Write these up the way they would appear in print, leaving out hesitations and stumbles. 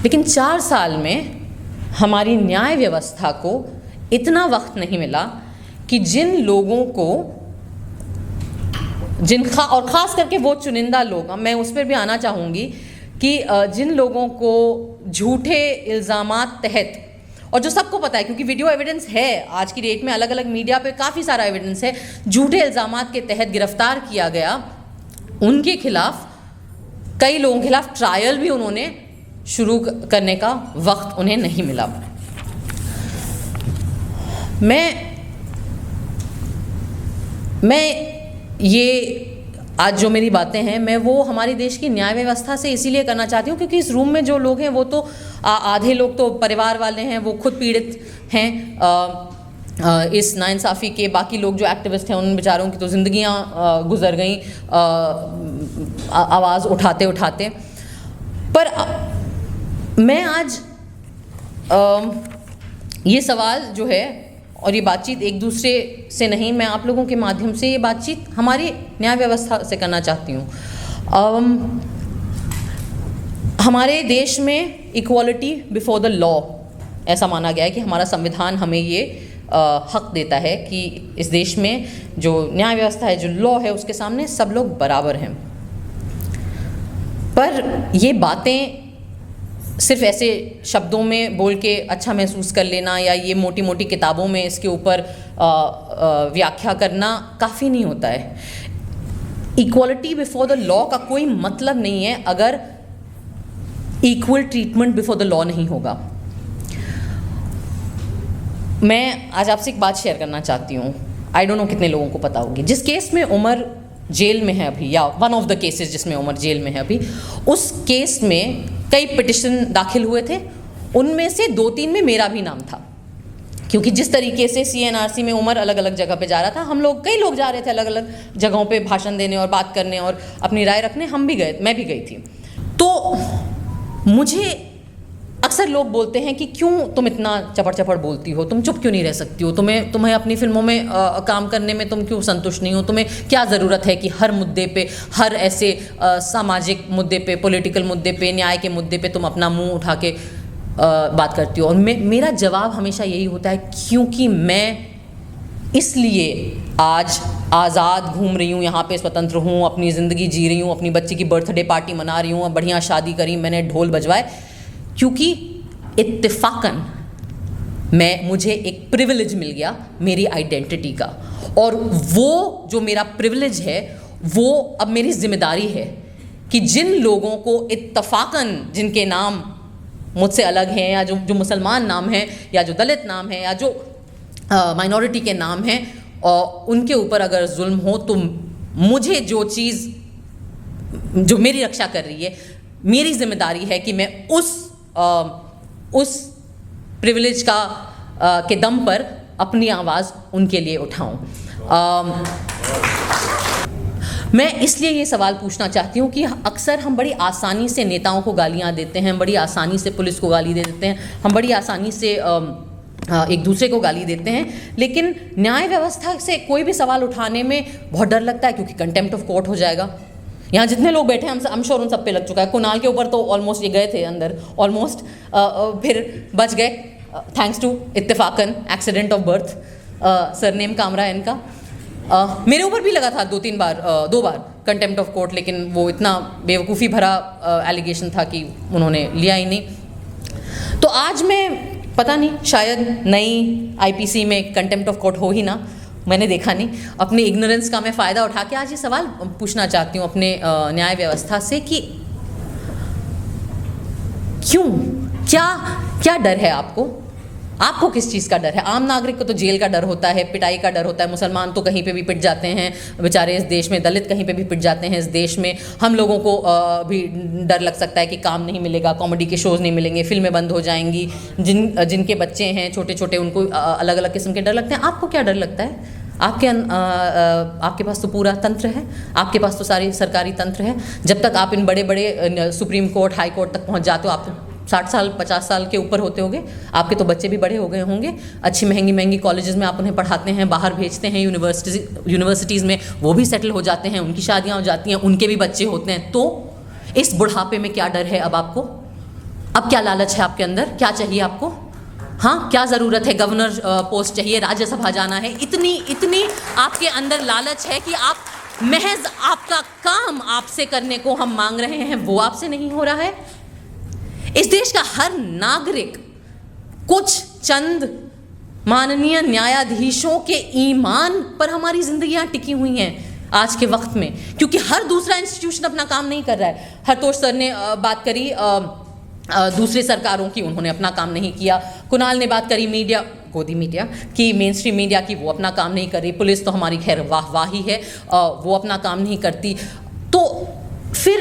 लेकिन 4 साल में हमारी न्याय व्यवस्था को इतना वक्त नहीं मिला कि जिन लोगों को और ख़ास करके वो चुनिंदा लोग, मैं उस पर भी आना चाहूँगी कि जिन लोगों को झूठे इल्ज़ामात तहत, और जो सबको पता है क्योंकि वीडियो एविडेंस है, आज की डेट में अलग अलग मीडिया पे काफ़ी सारा एविडेंस है, झूठे इल्ज़ामात के तहत गिरफ्तार किया गया, उनके खिलाफ, कई लोगों के खिलाफ ट्रायल भी उन्होंने शुरू करने का वक्त उन्हें नहीं मिला। मैं ये आज जो मेरी बातें हैं, मैं वो हमारे देश की न्याय व्यवस्था से इसीलिए करना चाहती हूँ क्योंकि इस रूम में जो लोग हैं वो तो आधे लोग तो परिवार वाले हैं, वो खुद पीड़ित हैं इस नाइंसाफ़ी के। बाकी लोग जो एक्टिविस्ट हैं उन बेचारों की तो ज़िंदगियाँ गुजर गई आवाज़ उठाते उठाते। पर मैं आज ये सवाल जो है और ये बातचीत एक दूसरे से नहीं, मैं आप लोगों के माध्यम से ये बातचीत हमारी न्याय व्यवस्था से करना चाहती हूँ। हमारे देश में इक्वालिटी बिफोर द लॉ ऐसा माना गया है कि हमारा संविधान हमें ये हक देता है कि इस देश में जो न्याय व्यवस्था है, जो लॉ है, उसके सामने सब लोग बराबर हैं। पर ये बातें सिर्फ ऐसे शब्दों में बोल के अच्छा महसूस कर लेना या ये मोटी मोटी किताबों में इसके ऊपर व्याख्या करना काफ़ी नहीं होता है। इक्वालिटी बिफोर द लॉ का कोई मतलब नहीं है अगर equal treatment before the law नहीं होगा। मैं आज आपसे एक बात शेयर करना चाहती हूँ, आई डोंट नो कितने लोगों को पता होगी। जिस केस में उमर जेल में है अभी, या वन ऑफ द केसेस जिसमें उमर जेल में है अभी, उस केस में कई पिटिशन दाखिल हुए थे, उनमें से 2-3 में मेरा भी नाम था क्योंकि जिस तरीके से CNRC में उमर अलग अलग जगह पे जा रहा था, हम लोग, कई लोग जा रहे थे अलग अलग जगहों पे भाषण देने और बात करने और अपनी राय रखने, हम भी गए, मैं भी गई थी। तो मुझे अक्सर लोग बोलते हैं कि क्यों तुम इतना चपड़ चपड़ बोलती हो, तुम चुप क्यों नहीं रह सकती हो, तुम्हें अपनी फिल्मों में काम करने में तुम क्यों संतुष्ट नहीं हो, तुम्हें क्या ज़रूरत है कि हर मुद्दे पे, हर ऐसे सामाजिक मुद्दे पे, पॉलिटिकल मुद्दे पे, न्याय के मुद्दे पे तुम अपना मुंह उठा के बात करती हो। और मेरा जवाब हमेशा यही होता है क्योंकि मैं इसलिए आज आज़ाद घूम रही हूँ, यहाँ पे स्वतंत्र हूँ, अपनी ज़िंदगी जी रही हूँ, अपनी बच्ची की बर्थडे पार्टी मना रही हूँ, बढ़िया शादी करी, मैंने ढोल बजवाए, क्योंकि इत्तेफाकन मुझे एक प्रिविलेज मिल गया मेरी आइडेंटिटी का, और वो जो मेरा प्रिविलेज है वो अब मेरी जिम्मेदारी है कि जिन लोगों को इत्तेफाकन, जिनके नाम मुझसे अलग हैं, या जो मुसलमान नाम हैं, या जो दलित नाम है, या जो माइनॉरिटी के नाम हैं, और उनके ऊपर अगर जुल्म हो तो मुझे जो चीज़ जो मेरी रक्षा कर रही है, मेरी जिम्मेदारी है कि मैं उस प्रिविलेज के दम पर अपनी आवाज़ उनके लिए उठाऊं। मैं इसलिए ये सवाल पूछना चाहती हूँ कि अक्सर हम बड़ी आसानी से नेताओं को गालियाँ देते हैं, बड़ी आसानी से पुलिस को गाली दे देते हैं, हम बड़ी आसानी से एक दूसरे को गाली देते हैं, लेकिन न्याय व्यवस्था से कोई भी सवाल उठाने में बहुत डर लगता है क्योंकि कंटेम्प्ट ऑफ कोर्ट हो जाएगा। यहाँ जितने लोग बैठे हैं, हम श्योर उन सब पे लग चुका है। कुणाल के ऊपर तो ऑलमोस्ट ये गए थे अंदर, ऑलमोस्ट, फिर बच गए थैंक्स टू इत्तेफाकन accident of birth, surname Kamra है इनका। मेरे ऊपर भी लगा था 2 बार कंटेम्प्ट ऑफ कोर्ट, लेकिन वो इतना बेवकूफ़ी भरा एलिगेशन था कि उन्होंने लिया ही नहीं। तो आज मैं पता नहीं, शायद नई IPC में कंटेम्प्ट ऑफ कोर्ट हो ही ना, मैंने देखा नहीं। अपनी इग्नोरेंस का मैं फ़ायदा उठा के आज ये सवाल पूछना चाहती हूँ अपने न्याय व्यवस्था से कि क्यों, क्या डर है आपको किस चीज़ का डर है? आम नागरिक को तो जेल का डर होता है, पिटाई का डर होता है, मुसलमान तो कहीं पे भी पिट जाते हैं बेचारे इस देश में, दलित कहीं पे भी पिट जाते हैं इस देश में। हम लोगों को भी डर लग सकता है कि काम नहीं मिलेगा, कॉमेडी के शोज़ नहीं मिलेंगे, फिल्में बंद हो जाएंगी, जिनके बच्चे हैं छोटे छोटे उनको अलग अलग किस्म के डर लगते हैं। आपको क्या डर लगता है? आपके पास तो पूरा तंत्र है, आपके पास तो सारी सरकारी तंत्र है। जब तक आप इन बड़े बड़े सुप्रीम कोर्ट, हाई कोर्ट तक पहुंच जाते हो, आप तो 60 साल 50 साल के ऊपर होते होंगे, आपके तो बच्चे भी बड़े हो गए होंगे, अच्छी महंगी कॉलेजेस में आप उन्हें पढ़ाते हैं, बाहर भेजते हैं, यूनिवर्सिटीज़ में वो भी सेटल हो जाते हैं, उनकी शादियाँ हो जाती हैं, उनके भी बच्चे होते हैं। तो इस बुढ़ापे में क्या डर है अब आपको? अब क्या लालच है आपके अंदर, क्या चाहिए आपको? हाँ, क्या ज़रूरत है? गवर्नर पोस्ट चाहिए, राज्यसभा जाना है, इतनी आपके अंदर लालच है कि आप महज आपका काम आपसे करने को हम मांग रहे हैं, वो आपसे नहीं हो रहा है। इस देश का हर नागरिक कुछ चंद माननीय न्यायाधीशों के ईमान पर हमारी जिंदगियां टिकी हुई हैं आज के वक्त में, क्योंकि हर दूसरा इंस्टीट्यूशन अपना काम नहीं कर रहा है। हरतोष सर ने बात करी दूसरी सरकारों की, उन्होंने अपना काम नहीं किया। कुणाल ने बात करी मीडिया, गोदी मीडिया की, मेन स्ट्रीम मीडिया की, वो अपना काम नहीं कर रही। पुलिस तो हमारी खैर वाह ही है, वो अपना काम नहीं करती। तो फिर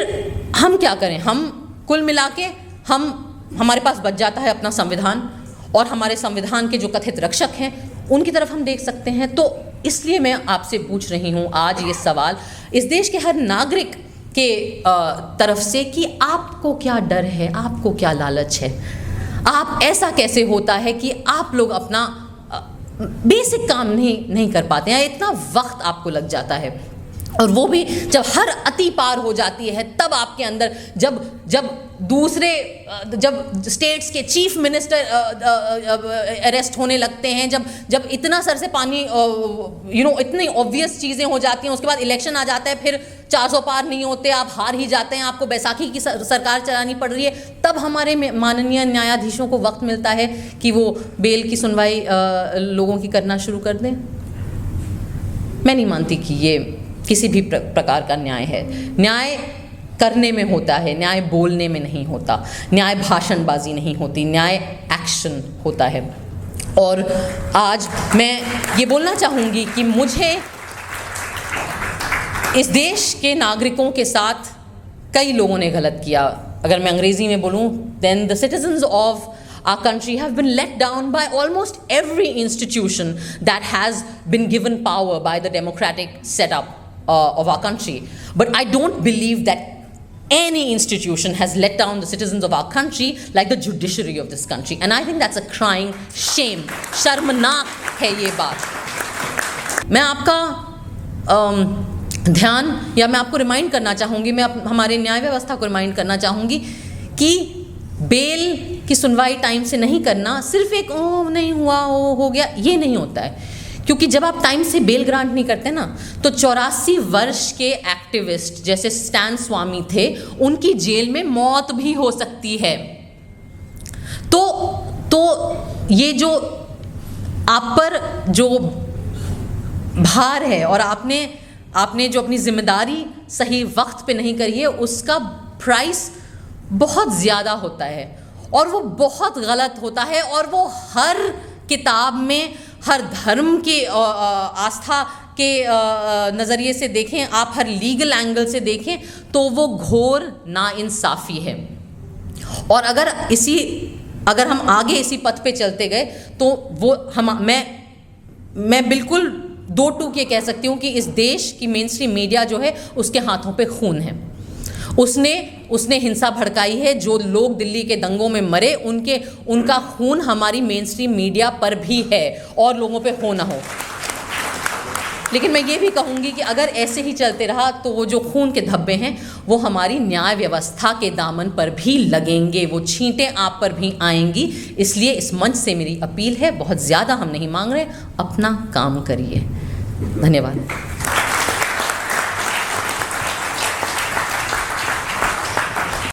हम क्या करें? हम कुल मिला के हमारे पास बच जाता है अपना संविधान, और हमारे संविधान के जो कथित रक्षक हैं उनकी तरफ हम देख सकते हैं। तो इसलिए मैं आपसे पूछ रही हूँ आज ये सवाल इस देश के हर नागरिक के तरफ से कि आपको क्या डर है, आपको क्या लालच है? आप ऐसा कैसे होता है कि आप लोग अपना बेसिक काम नहीं कर पाते हैं? इतना वक्त आपको लग जाता है, और वो भी जब हर अति पार हो जाती है, तब आपके अंदर जब स्टेट्स के चीफ मिनिस्टर अरेस्ट होने लगते हैं, जब इतना सर से पानी इतनी ऑब्वियस चीज़ें हो जाती हैं, उसके बाद इलेक्शन आ जाता है, फिर 400 पार नहीं होते, आप हार ही जाते हैं, आपको बैसाखी की सरकार चलानी पड़ रही है, तब हमारे माननीय न्यायाधीशों को वक्त मिलता है कि वो बेल की सुनवाई लोगों की करना शुरू कर दें। मैं नहीं मानती कि ये किसी भी प्रकार का न्याय है। न्याय करने में होता है, न्याय बोलने में नहीं होता, न्याय भाषणबाजी नहीं होती, न्याय एक्शन होता है। और आज मैं ये बोलना चाहूँगी कि मुझे इस देश के नागरिकों के साथ कई लोगों ने गलत किया। अगर मैं अंग्रेज़ी में बोलूँ, then the citizens of our country have been let down by almost every institution that has been given power by the democratic setup of our country. But I don't believe that any institution has let down the citizens of our country like the judiciary of this country. And I think that's a crying shame. शर्मनाक है ये बात। मैं आपका ध्यान, या मैं आपको रिमाइंड करना चाहूँगी, मैं हमारे न्याय व्यवस्था को रिमाइंड करना चाहूँगी कि बेल की सुनवाई टाइम से नहीं करना सिर्फ एक नहीं हुआ, हो गया, ये नहीं होता है। क्योंकि जब आप टाइम से बेल ग्रांट नहीं करते ना, तो 84 वर्ष के एक्टिविस्ट जैसे स्टैन स्वामी थे, उनकी जेल में मौत भी हो सकती है। तो ये जो आप पर जो भार है, और आपने जो अपनी जिम्मेदारी सही वक्त पे नहीं करी है, उसका प्राइस बहुत ज़्यादा होता है, और वो बहुत गलत होता है। और वो हर किताब में, हर धर्म के आस्था के नज़रिए से देखें, आप हर लीगल एंगल से देखें, तो वो घोर नाइंसाफ़ी है। और अगर हम आगे इसी पथ पे चलते गए, तो मैं बिल्कुल 2 टूक ये कह सकती हूँ कि इस देश की मेन स्ट्रीम मीडिया जो है, उसके हाथों पे खून है। उसने हिंसा भड़काई है। जो लोग दिल्ली के दंगों में मरे, उनका खून हमारी मेन स्ट्रीम मीडिया पर भी है, और लोगों पे हो ना हो। लेकिन मैं ये भी कहूँगी कि अगर ऐसे ही चलते रहा, तो वो जो खून के धब्बे हैं, वो हमारी न्याय व्यवस्था के दामन पर भी लगेंगे, वो छींटें आप पर भी आएंगी। इसलिए इस मंच से मेरी अपील है, बहुत ज़्यादा हम नहीं मांग रहे, अपना काम करिए। धन्यवाद।